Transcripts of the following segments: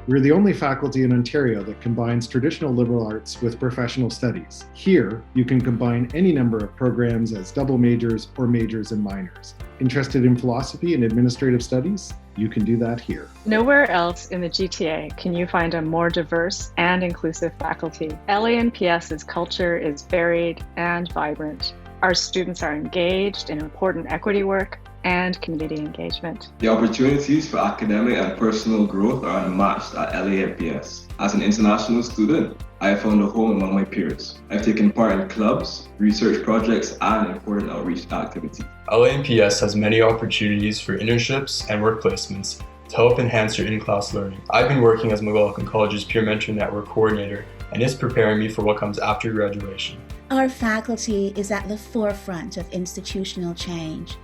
We're the only faculty in Ontario that combines traditional liberal arts with professional studies. Here, you can combine any number of programs as double majors or majors and minors. Interested in philosophy and administrative studies? You can do that here. Nowhere else in the GTA can you find a more diverse and inclusive faculty. LANPS's culture is varied and vibrant. Our students are engaged in important equity work and community engagement. The opportunities for academic and personal growth are unmatched at LANPS. As an international student, I have found a home among my peers. I've taken part in clubs, research projects, and important outreach activities. LANPS has many opportunities for internships and work placements to help enhance your in-class learning. I've been working as McLaughlin College's Peer Mentor Network Coordinator, and it's preparing me for what comes after graduation. Our faculty is at the forefront of institutional change.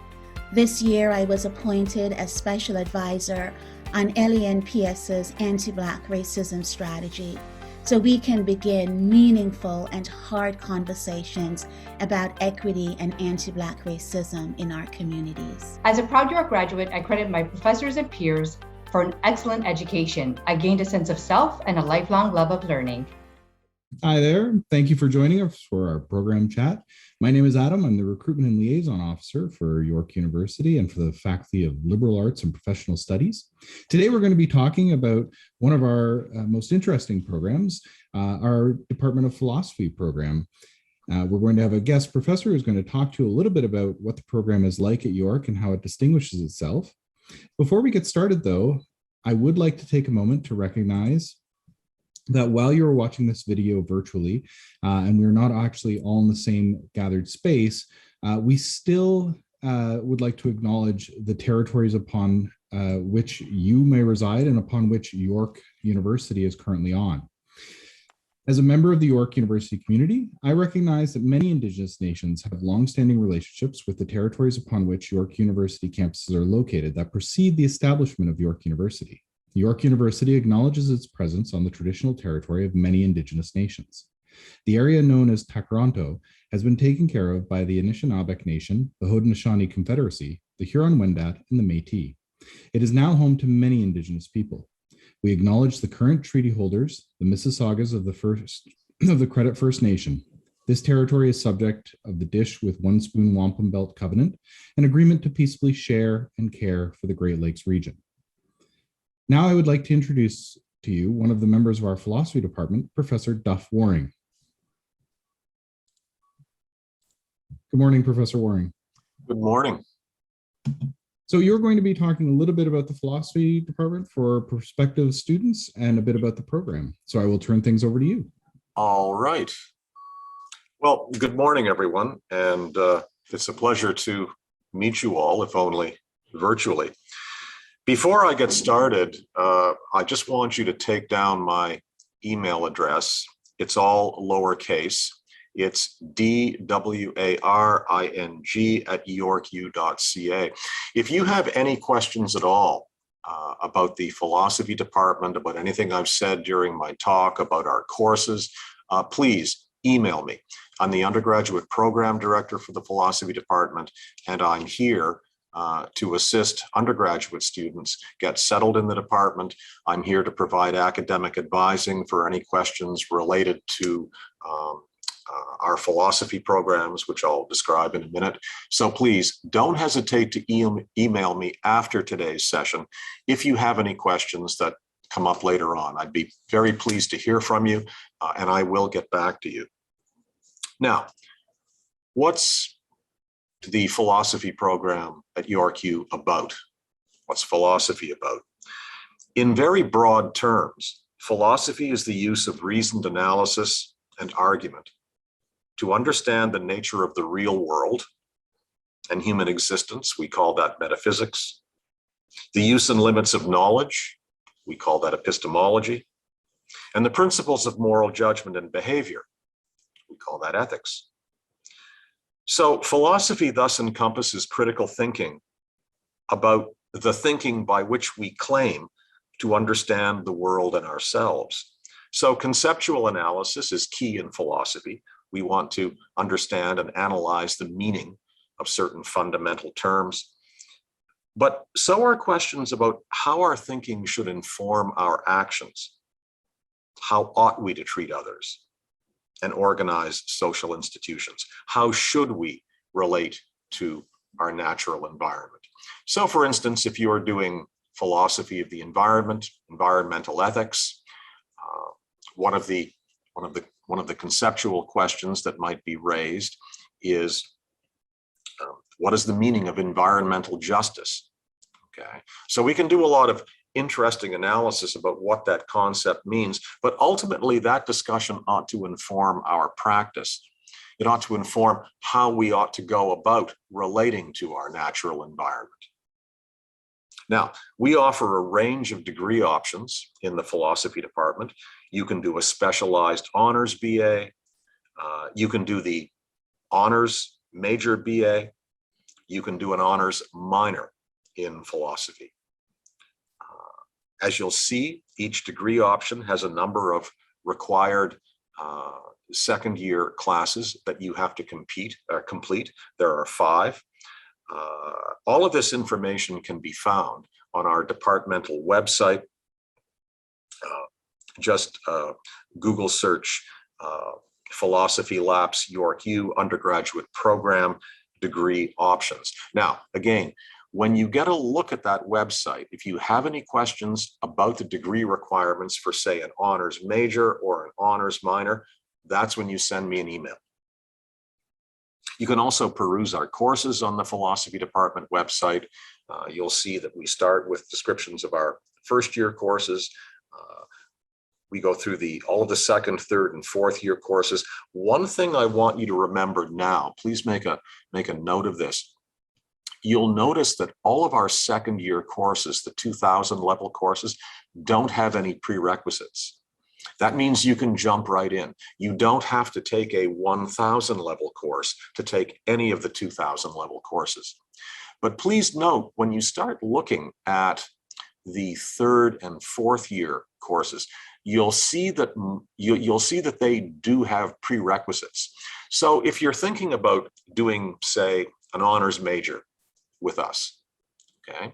This year, I was appointed as Special Advisor on LANPS's anti-Black racism strategy, so we can begin meaningful and hard conversations about equity and anti-Black racism in our communities. As a proud York graduate, I credit my professors and peers for an excellent education. I gained a sense of self and a lifelong love of learning. Hi there. Thank you for joining us for our program chat. My name is Adam. I'm the Recruitment and Liaison Officer for York University and for the Faculty of Liberal Arts and Professional Studies. Today, we're going to be talking about one of our most interesting programs, our Department of Philosophy program. We're going to have a guest professor who's going to talk to you a little bit about what the program is like at York and how it distinguishes itself. Before we get started, though, I would like to take a moment to recognize that while you're watching this video virtually, and we're not actually all in the same gathered space, we still would like to acknowledge the territories upon which you may reside and upon which York University is currently on. As a member of the York University community, I recognize that many Indigenous nations have longstanding relationships with the territories upon which York University campuses are located that precede the establishment of York University. York University acknowledges its presence on the traditional territory of many Indigenous nations. The area known as Takaranto has been taken care of by the Anishinaabeg Nation, the Haudenosaunee Confederacy, the Huron-Wendat, and the Métis. It is now home to many Indigenous people. We acknowledge the current treaty holders, the Mississaugas of the Credit First Nation. This territory is subject of the Dish with One Spoon Wampum Belt Covenant, an agreement to peacefully share and care for the Great Lakes region. Now I would like to introduce to you one of the members of our philosophy department, Professor Duff Waring. Good morning, Professor Waring. Good morning. So you're going to be talking a little bit about the philosophy department for prospective students and a bit about the program. So I will turn things over to you. All right. Well, good morning, everyone. And it's a pleasure to meet you all, if only virtually. Before I get started, I just want you to take down my email address. It's all lowercase. It's dwaring@yorku.ca. If you have any questions at all about the philosophy department, about anything I've said during my talk, about our courses, please email me. I'm the undergraduate program director for the philosophy department, and I'm here to assist undergraduate students get settled in the department. I'm here to provide academic advising for any questions related to our philosophy programs, which I'll describe in a minute. So please don't hesitate to email me after today's session if you have any questions that come up later on. I'd be very pleased to hear from you, and I will get back to you. Now, what's the philosophy program at York U about? What's philosophy about? In very broad terms, philosophy is the use of reasoned analysis and argument to understand the nature of the real world and human existence. We call that metaphysics. The use and limits of knowledge, we call that epistemology. And the principles of moral judgment and behavior, we call that ethics. So philosophy thus encompasses critical thinking about the thinking by which we claim to understand the world and ourselves. So conceptual analysis is key in philosophy. We want to understand and analyze the meaning of certain fundamental terms. But so are questions about how our thinking should inform our actions. How ought we to treat others and organize social institutions? How should we relate to our natural environment? So for instance, if you are doing philosophy of the environment, environmental ethics, one of the conceptual questions that might be raised is, what is the meaning of environmental justice? Okay, so we can do a lot of interesting analysis about what that concept means, but ultimately that discussion ought to inform our practice. It ought to inform how we ought to go about relating to our natural environment. Now, we offer a range of degree options in the philosophy department. You can do a specialized honors BA. You can do the honors major BA. You can do an honors minor in philosophy. As you'll see, each degree option has a number of required second year classes that you have to complete. There are 5. All of this information can be found on our departmental website. Just Google search Philosophy LAPS York U undergraduate program degree options. Now, again, when you get a look at that website, if you have any questions about the degree requirements for, say, an honors major or an honors minor, that's when you send me an email. You can also peruse our courses on the philosophy department website. You'll see that we start with descriptions of our first year courses. We go through all of the second, third, and fourth year courses. One thing I want you to remember now, please make a note of this. You'll notice that all of our second year courses, the 2000 level courses, don't have any prerequisites. That means you can jump right in. You don't have to take a 1000 level course to take any of the 2000 level courses. But please note, when you start looking at the third and fourth year courses, you'll see that they do have prerequisites. So if you're thinking about doing, say, an honors major with us, okay,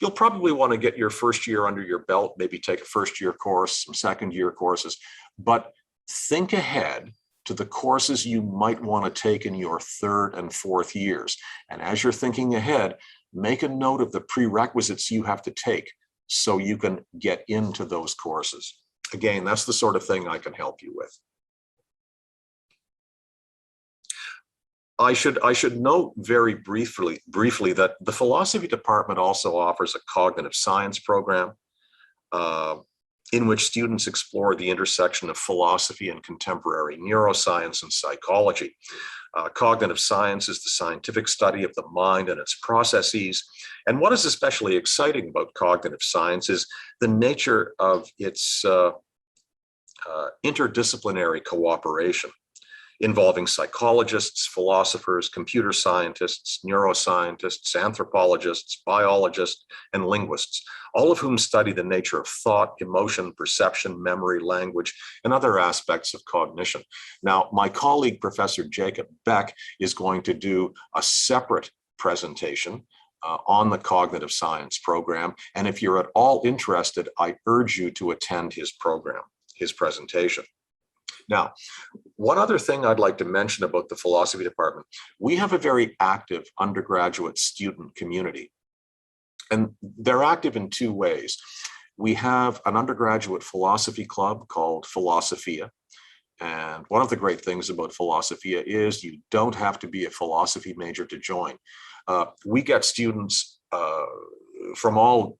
you'll probably want to get your first year under your belt, maybe take a first year course, some second year courses, but think ahead to the courses you might want to take in your third and fourth years. And as you're thinking ahead, make a note of the prerequisites you have to take so you can get into those courses. Again, that's the sort of thing I can help you with. I should note very briefly that the philosophy department also offers a cognitive science program in which students explore the intersection of philosophy and contemporary neuroscience and psychology. Cognitive science is the scientific study of the mind and its processes. And what is especially exciting about cognitive science is the nature of its interdisciplinary cooperation, involving psychologists, philosophers, computer scientists, neuroscientists, anthropologists, biologists, and linguists, all of whom study the nature of thought, emotion, perception, memory, language, and other aspects of cognition. Now, my colleague, Professor Jacob Beck, is going to do a separate presentation on the cognitive science program. And if you're at all interested, I urge you to attend his program, his presentation. Now, one other thing I'd like to mention about the philosophy department, we have a very active undergraduate student community, and they're active in 2 ways. We have an undergraduate philosophy club called Philosophia, and one of the great things about Philosophia is you don't have to be a philosophy major to join. We get students from all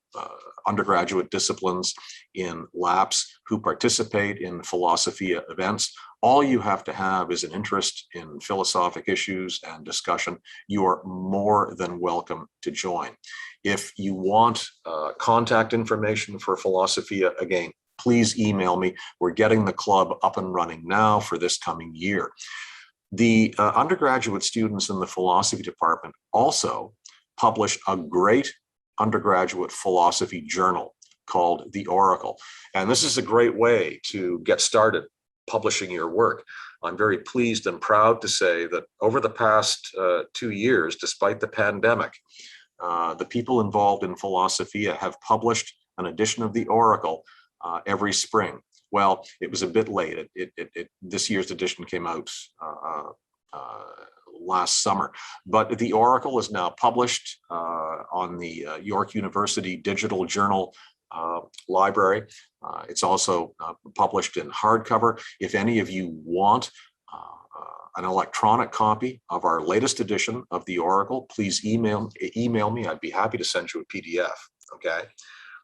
undergraduate disciplines in LAPS who participate in Philosophia events. All you have to have is an interest in philosophic issues and discussion. You are more than welcome to join. If you want contact information for Philosophia, again, please email me. We're getting the club up and running now for this coming year. The undergraduate students in the philosophy department also publish a great undergraduate philosophy journal called The Oracle. And this is a great way to get started publishing your work. I'm very pleased and proud to say that over the past 2 years, despite the pandemic, the people involved in Philosophia have published an edition of the Oracle every spring. Well, it was a bit late. This year's edition came out last summer, but the Oracle is now published on the York University Digital Journal library. It's also published in hardcover. If any of you want an electronic copy of our latest edition of the Oracle, please email me. I'd be happy to send you a PDF. Okay.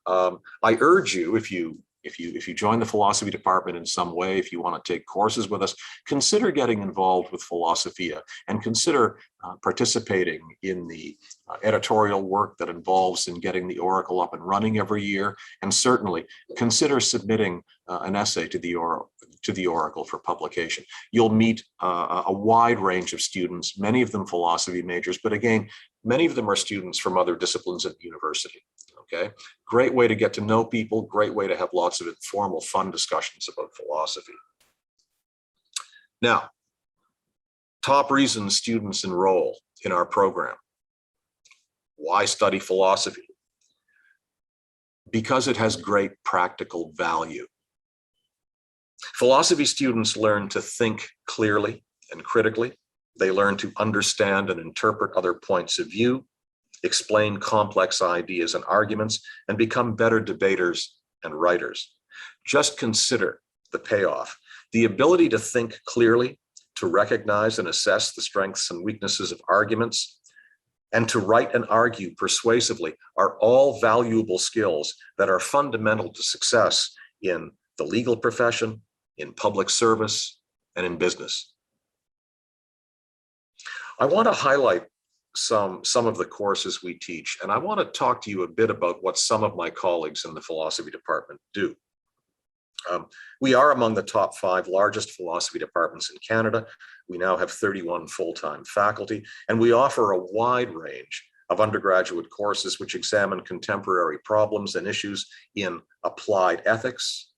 I urge you, if you join the philosophy department in some way, if you want to take courses with us, consider getting involved with Philosophia and consider participating in the editorial work that involves in getting the Oracle up and running every year, and certainly consider submitting an essay to the Oracle for publication. You'll meet a wide range of students, many of them philosophy majors, but again, many of them are students from other disciplines at the university. Okay, great way to get to know people, great way to have lots of informal, fun discussions about philosophy. Now, top reasons students enroll in our program. Why study philosophy? Because it has great practical value. Philosophy students learn to think clearly and critically. They learn to understand and interpret other points of view, explain complex ideas and arguments, and become better debaters and writers. Just consider the payoff. The ability to think clearly, to recognize and assess the strengths and weaknesses of arguments, and to write and argue persuasively are all valuable skills that are fundamental to success in the legal profession, in public service, and in business. I want to highlight some of the courses we teach, and I want to talk to you a bit about what some of my colleagues in the philosophy department do. We are among the top 5 largest philosophy departments in Canada. We now have 31 full-time faculty, and we offer a wide range of undergraduate courses which examine contemporary problems and issues in applied ethics,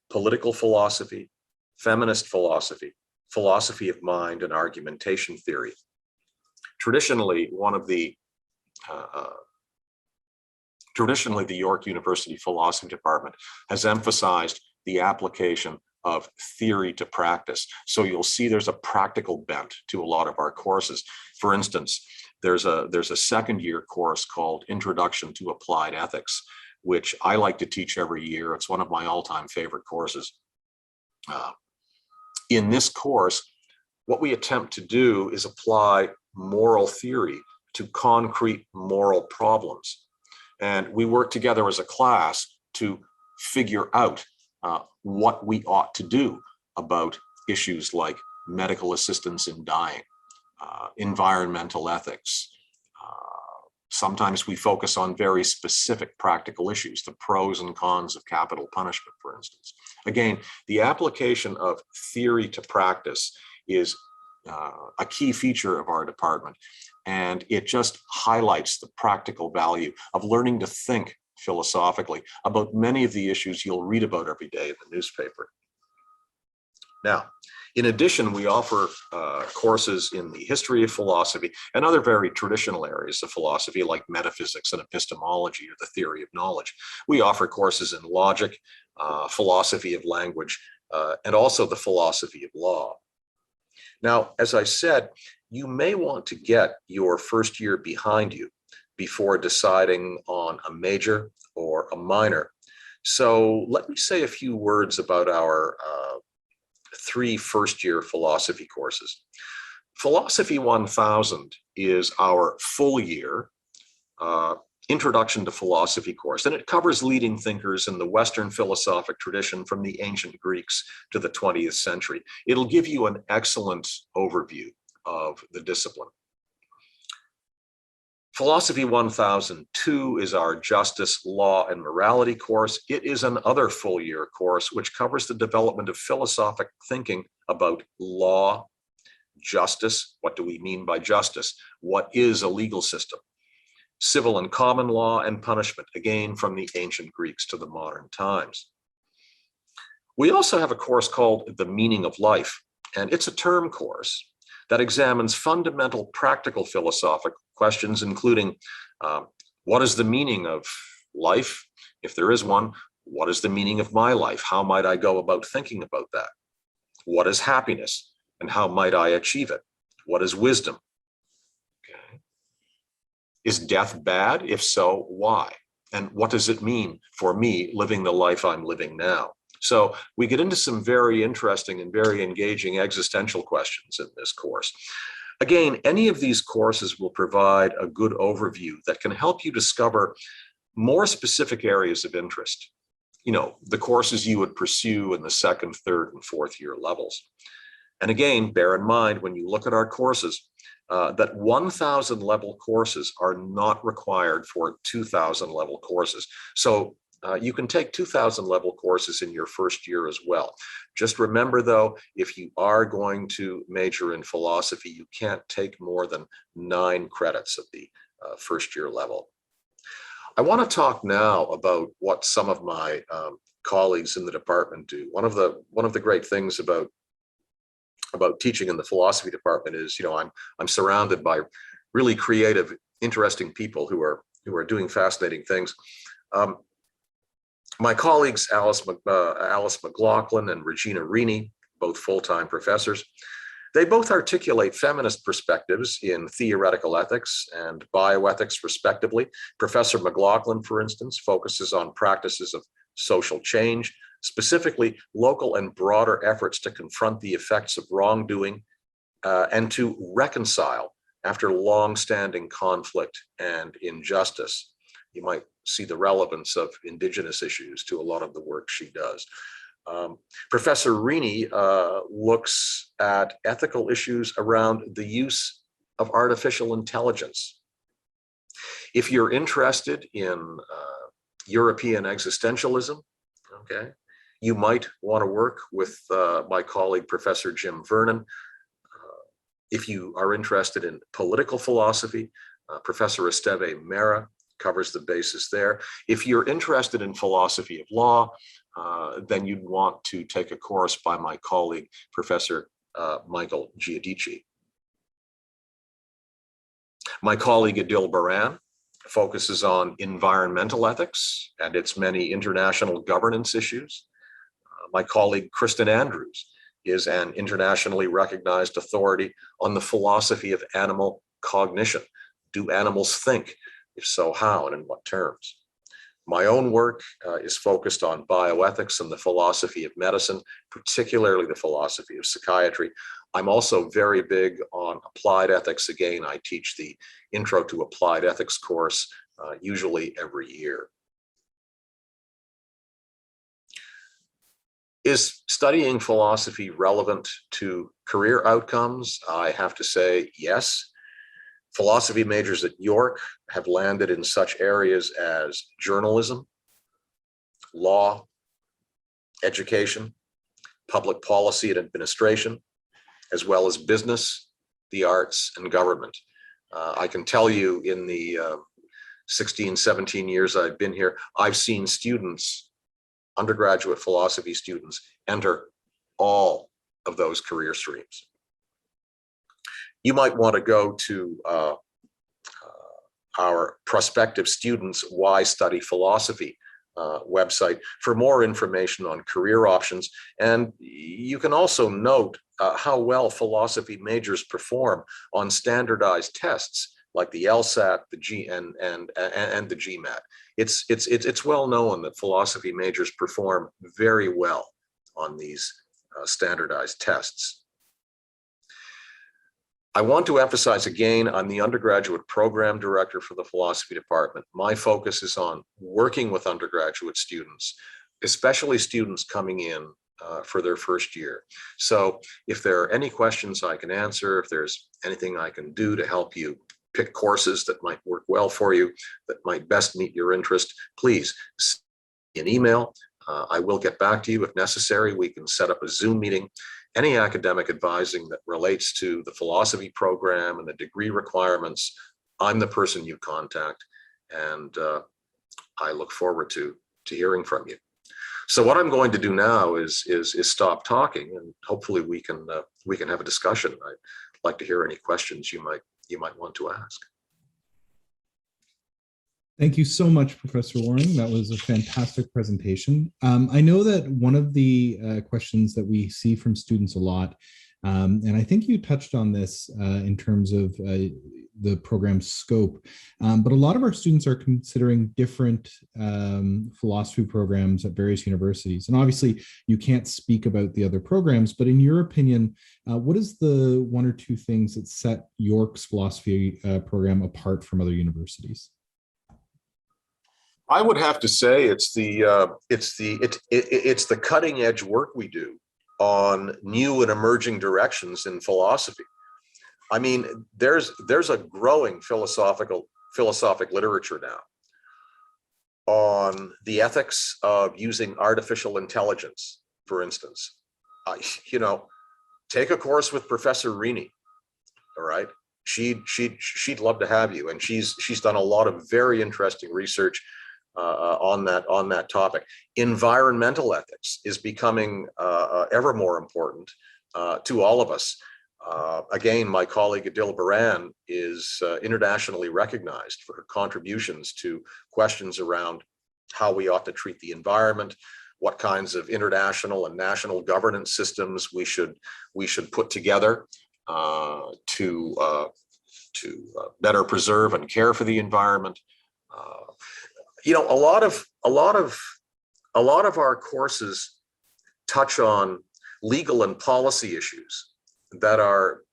political philosophy, feminist philosophy, philosophy of mind, and argumentation theory. Traditionally, the York University Philosophy Department has emphasized the application of theory to practice. So you'll see there's a practical bent to a lot of our courses. For instance, there's a second-year course called Introduction to Applied Ethics, which I like to teach every year. It's one of my all-time favorite courses. In this course, what we attempt to do is apply moral theory to concrete moral problems. And we work together as a class to figure out what we ought to do about issues like medical assistance in dying, environmental ethics. Sometimes we focus on very specific practical issues, the pros and cons of capital punishment, for instance. Again, the application of theory to practice is a key feature of our department, and it just highlights the practical value of learning to think philosophically about many of the issues you'll read about every day in the newspaper. Now, in addition, we offer courses in the history of philosophy and other very traditional areas of philosophy like metaphysics and epistemology or the theory of knowledge. We offer courses in logic, philosophy of language, and also the philosophy of law. Now, as I said, you may want to get your first year behind you before deciding on a major or a minor. So let me say a few words about our 3 first-year philosophy courses. Philosophy 1000 is our full-year Introduction to Philosophy course, and it covers leading thinkers in the Western philosophic tradition from the ancient Greeks to the 20th century. It'll give you an excellent overview of the discipline. Philosophy 1002 is our Justice, Law, and Morality course. It is another full-year course which covers the development of philosophic thinking about law, justice. What do we mean by justice? What is a legal system? Civil and common law, and punishment, again from the ancient Greeks to the modern times. We also have a course called The Meaning of Life, and it's a term course that examines fundamental practical philosophic questions, including What is the meaning of life? If there is one, what is the meaning of my life? How might I go about thinking about that? What is happiness and how might I achieve it? What is wisdom? Okay. Is death bad? If so, why? And what does it mean for me living the life I'm living now? So we get into some very interesting and very engaging existential questions in this course. Again, any of these courses will provide a good overview that can help you discover more specific areas of interest. The courses you would pursue in the second, third, and fourth year levels. And again, bear in mind when you look at our courses, that 1,000 level courses are not required for 2,000 level courses. So you can take 2,000 level courses in your first year as well. Just remember though, if you are going to major in philosophy, you can't take more than 9 credits of the first year level. I want to talk now about what some of my colleagues in the department do. One of the great things about teaching in the philosophy department is, I'm surrounded by really creative, interesting people who are doing fascinating things. My colleagues, Alice McLaughlin and Regina Rini, both full-time professors, they both articulate feminist perspectives in theoretical ethics and bioethics, respectively. Professor McLaughlin, for instance, focuses on practices of social change, specifically local and broader efforts to confront the effects of wrongdoing and to reconcile after long-standing conflict and injustice. You might see the relevance of Indigenous issues to a lot of the work she does. Professor Rini looks at ethical issues around the use of artificial intelligence. If you're interested in European existentialism, okay, you might want to work with my colleague, Professor Jim Vernon. If you are interested in political philosophy, Professor Esteve Mera covers the basis there. If you're interested in philosophy of law, then you'd want to take a course by my colleague, Professor Michael Giudici. My colleague Adil Baran focuses on environmental ethics and its many international governance issues. My colleague Kristen Andrews is an internationally recognized authority on the philosophy of animal cognition. Do animals think? If so, how and in what terms? My own work is focused on bioethics and the philosophy of medicine, particularly the philosophy of psychiatry. I'm also very big on applied ethics. Again, I teach the Intro to Applied Ethics course, usually every year. Is studying philosophy relevant to career outcomes? I have to say yes. Philosophy majors at York have landed in such areas as journalism, law, education, public policy and administration, as well as business, the arts, and government. I can tell you in the 16, 17 years I've been here, I've seen students, undergraduate philosophy students, enter all of those career streams. You might want to go to our prospective students Why Study Philosophy website for more information on career options. And you can also note how well philosophy majors perform on standardized tests like the LSAT, the and the GMAT. It's well known that philosophy majors perform very well on these standardized tests. I want to emphasize again, I'm the undergraduate program director for the philosophy department. My focus is on working with undergraduate students, especially students coming in for their first year. So if there are any questions I can answer, if there's anything I can do to help you pick courses that might work well for you, that might best meet your interest, please send me an email. I will get back to you if necessary. We can set up a Zoom meeting. Any academic advising that relates to the philosophy program and the degree requirements, I'm the person you contact, and I look forward to hearing from you. So what I'm going to do now is stop talking, and hopefully we can have a discussion. I'd like to hear any questions you might want to ask. Thank you so much, Professor Waring. That was a fantastic presentation. I know that one of the questions that we see from students a lot, and I think you touched on this in terms of the program's scope, but a lot of our students are considering different philosophy programs at various universities. And obviously, you can't speak about the other programs, but in your opinion, what is the one or two things that set York's philosophy program apart from other universities? I would have to say it's the cutting edge work we do on new and emerging directions in philosophy. I mean, there's a growing philosophic literature now on the ethics of using artificial intelligence, for instance. Take a course with Professor Rini. All right, she'd love to have you, and she's done a lot of very interesting research on that topic. Environmental ethics is becoming ever more important to all of us. Again, my colleague Adil Baran is internationally recognized for her contributions to questions around how we ought to treat the environment, what kinds of international and national governance systems we should put together to better preserve and care for the environment. A lot of our courses touch on legal and policy issues that are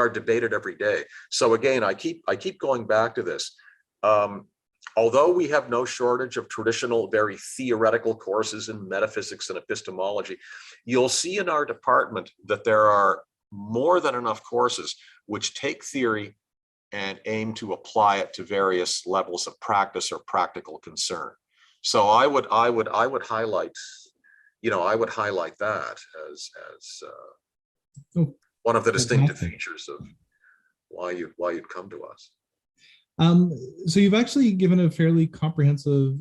debated every day. So again, I keep going back to this. Although we have no shortage of traditional, very theoretical courses in metaphysics and epistemology, you'll see in our department that there are more than enough courses which take theory and aim to apply it to various levels of practice or practical concern. So I would highlight, that as one of the distinctive features of why you'd come to us. So you've actually given a fairly comprehensive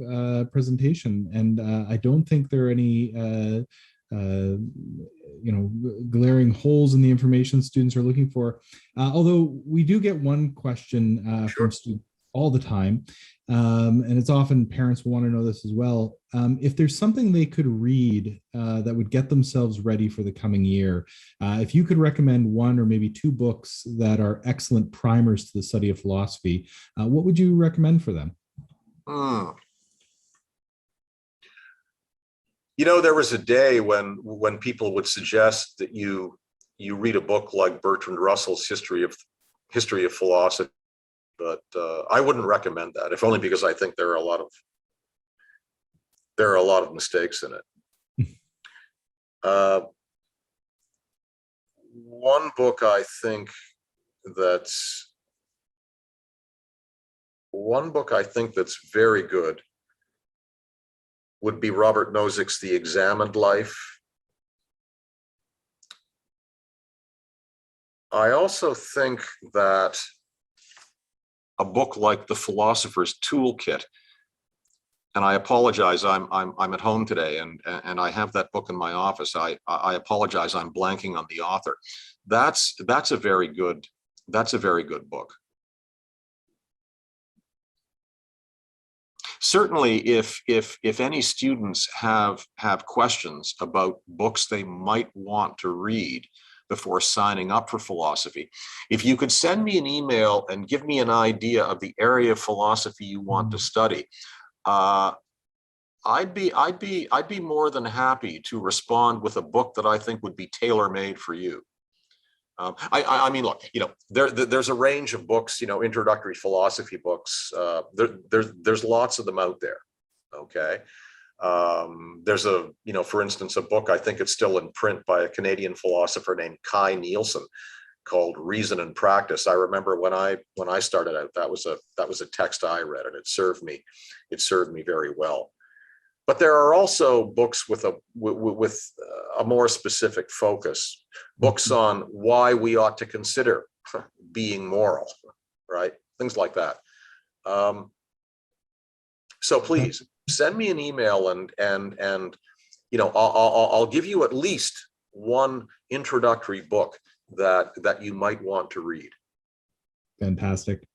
presentation, and I don't think there are any glaring holes in the information students are looking for. Although we do get one question from students all the time, and it's often parents will want to know this as well. If there's something they could read that would get themselves ready for the coming year, if you could recommend one or maybe two books that are excellent primers to the study of philosophy, what would you recommend for them? There was a day when people would suggest that you read a book like Bertrand Russell's History of Philosophy, but I wouldn't recommend that, if only because I think there are a lot of mistakes in it. One book I think that's very good would be Robert Nozick's The Examined Life. I also think that a book like The Philosopher's Toolkit, and I apologize, I'm at home today and I have that book in my office. I apologize, I'm blanking on the author. That's a very good book. Certainly, if any students have questions about books they might want to read before signing up for philosophy, if you could send me an email and give me an idea of the area of philosophy you want to study, I'd be more than happy to respond with a book that I think would be tailor-made for you. I mean, look, there's a range of books, introductory philosophy books. There's lots of them out there. Okay. There's for instance, a book, I think it's still in print, by a Canadian philosopher named Kai Nielsen, called Reason and Practice. I remember when I started out, that was a text I read, and it served me very well. But there are also books with a more specific focus, books on why we ought to consider being moral, right? Things like that. So please send me an email and I'll give you at least one introductory book that you might want to read. Fantastic.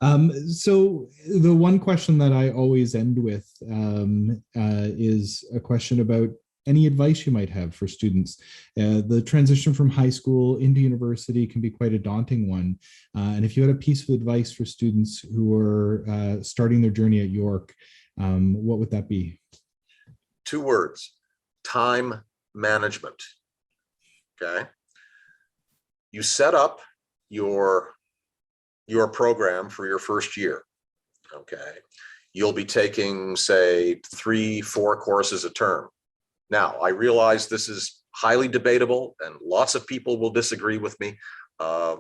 So the one question that I always end with is a question about any advice you might have for students. The transition from high school into university can be quite a daunting one. And if you had a piece of advice for students who are starting their journey at York, what would that be? 2 words: time management. Okay. You set up your program for your first year. Okay. You'll be taking, say, 3-4 courses a term. Now, I realize this is highly debatable and lots of people will disagree with me. I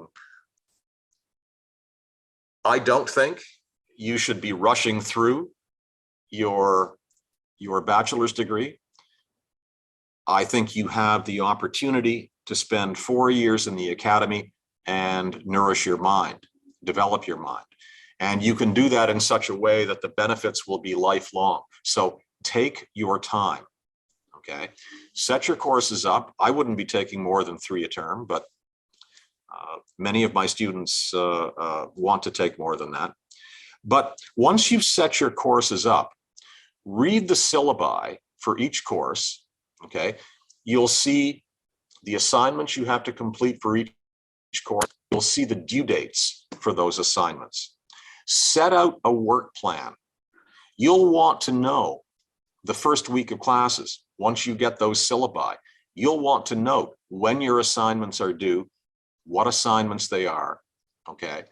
don't think you should be rushing through your bachelor's degree. I think you have the opportunity to spend 4 years in the academy and nourish your mind, develop your mind. And you can do that in such a way that the benefits will be lifelong. So take your time. Okay, set your courses up. I wouldn't be taking more than 3 a term, but many of my students want to take more than that. But once you've set your courses up, read the syllabi for each course. Okay, you'll see the assignments you have to complete for each course. You'll see the due dates for those assignments. Set out a work plan. You'll want to know the first week of classes. Once you get those syllabi, you'll want to note when your assignments are due, what assignments they are. Okay.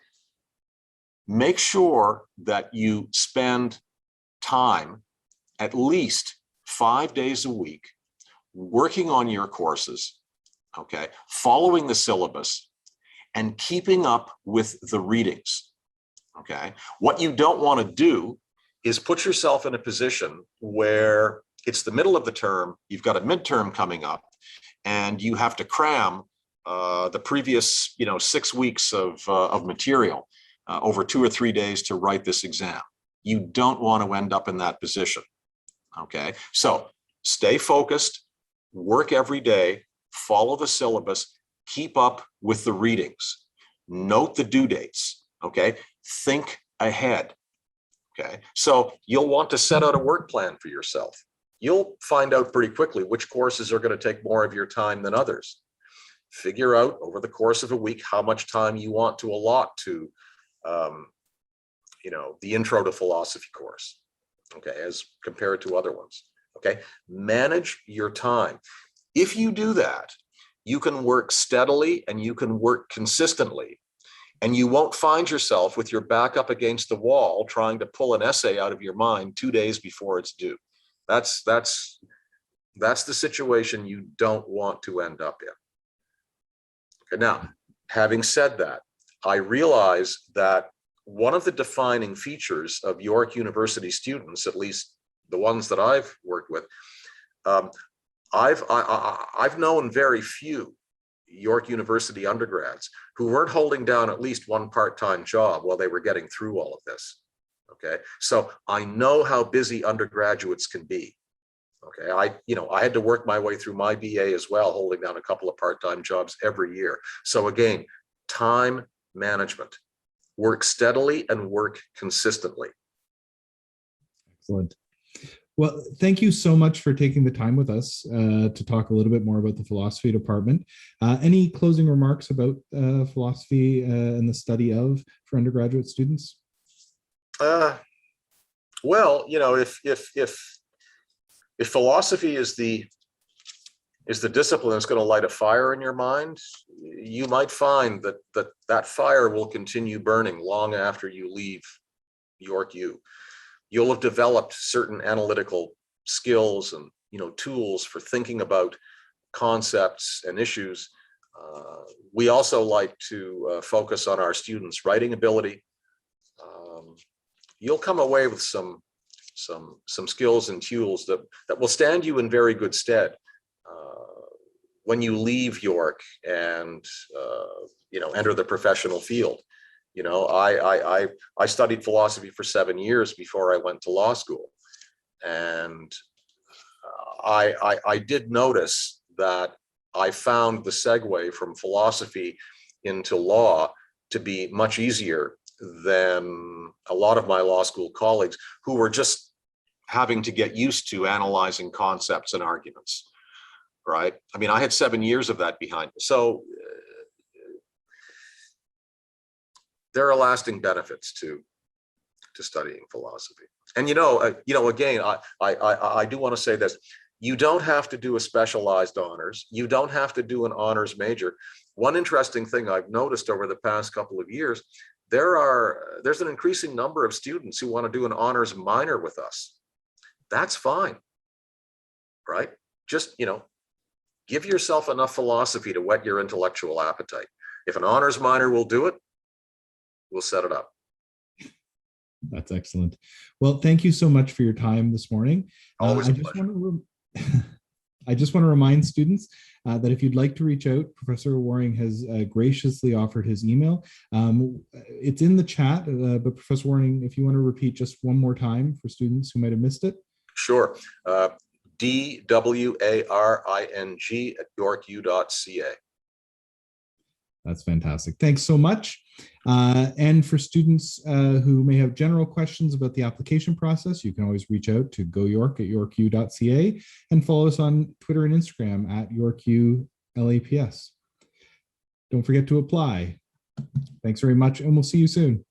Make sure that you spend time, at least 5 days a week, working on your courses, okay, following the syllabus and keeping up with the readings. Okay. What you don't want to do is put yourself in a position where it's the middle of the term, you've got a midterm coming up, and you have to cram the previous 6 weeks of material over 2 or 3 days to write this exam. You don't want to end up in that position. Okay, so stay focused, work every day, follow the syllabus, keep up with the readings, note the due dates. Okay, think ahead. Okay, so you'll want to set out a work plan for yourself. You'll find out pretty quickly which courses are going to take more of your time than others. Figure out over the course of a week how much time you want to allot to, the Intro to Philosophy course, okay, as compared to other ones. Okay, manage your time. If you do that, you can work steadily and you can work consistently. And you won't find yourself with your back up against the wall trying to pull an essay out of your mind 2 days before it's due. That's the situation you don't want to end up in. Okay, now, having said that, I realize that one of the defining features of York University students, at least the ones that I've worked with, I've known very few York University undergrads who weren't holding down at least one part-time job while they were getting through all of this. Okay, so I know how busy undergraduates can be. Okay, I had to work my way through my BA as well, holding down a couple of part-time jobs every year. So again, time management. Work steadily and work consistently. Excellent. Well, thank you so much for taking the time with us to talk a little bit more about the philosophy department. Any closing remarks about philosophy and the study of for undergraduate students? Well, if philosophy is the discipline that's going to light a fire in your mind, you might find that fire will continue burning long after you leave York U. You'll have developed certain analytical skills and tools for thinking about concepts and issues. We also like to focus on our students' writing ability. You'll come away with some skills and tools that will stand you in very good stead when you leave York and enter the professional field. I studied philosophy for 7 years before I went to law school, and I did notice that I found the segue from philosophy into law to be much easier than a lot of my law school colleagues who were just having to get used to analyzing concepts and arguments, right? I mean, I had 7 years of that behind me. So there are lasting benefits to studying philosophy. And again, I do want to say this: you don't have to do a specialized honors. You don't have to do an honors major. One interesting thing I've noticed over the past couple of years, there's an increasing number of students who want to do an honors minor with us. That's fine, right? Just, give yourself enough philosophy to whet your intellectual appetite. If an honors minor will do it, we'll set it up. That's excellent. Well, thank you so much for your time this morning. Always a pleasure. I just want to remind students that if you'd like to reach out, Professor Waring has graciously offered his email. It's in the chat, but Professor Waring, if you want to repeat just one more time for students who might have missed it. Sure. DWARING@yorku.ca. That's fantastic. Thanks so much. And for students who may have general questions about the application process, you can always reach out to goyork@yorku.ca and follow us on Twitter and Instagram @yorkulaps. Don't forget to apply. Thanks very much, and we'll see you soon.